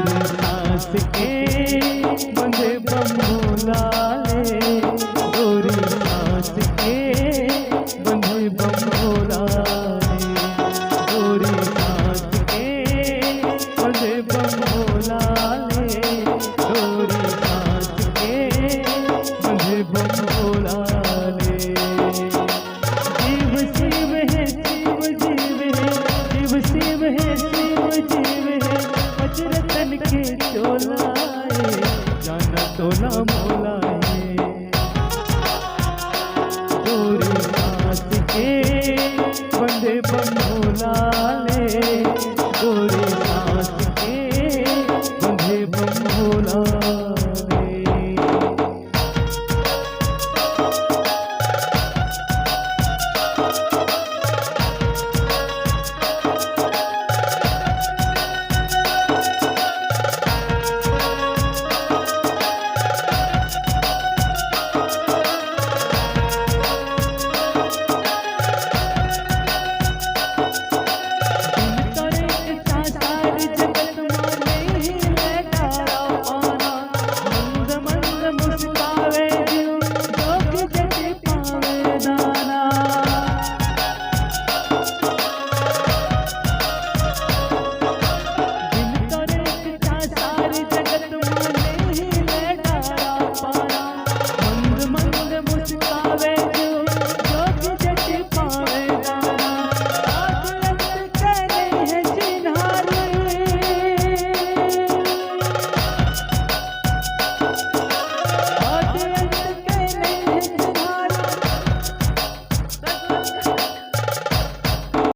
सांस के बंधे बम्बोला ले, गोरी सांस के बंधे बम्बोला ले, गोरी सांस के बंधे बम्बोला ले, गोरी सांस के बंधे बम्बोला ले। जीव शिव है शिव जीव है, शिव शिव है शिव जीव है, वज्रतन के चोला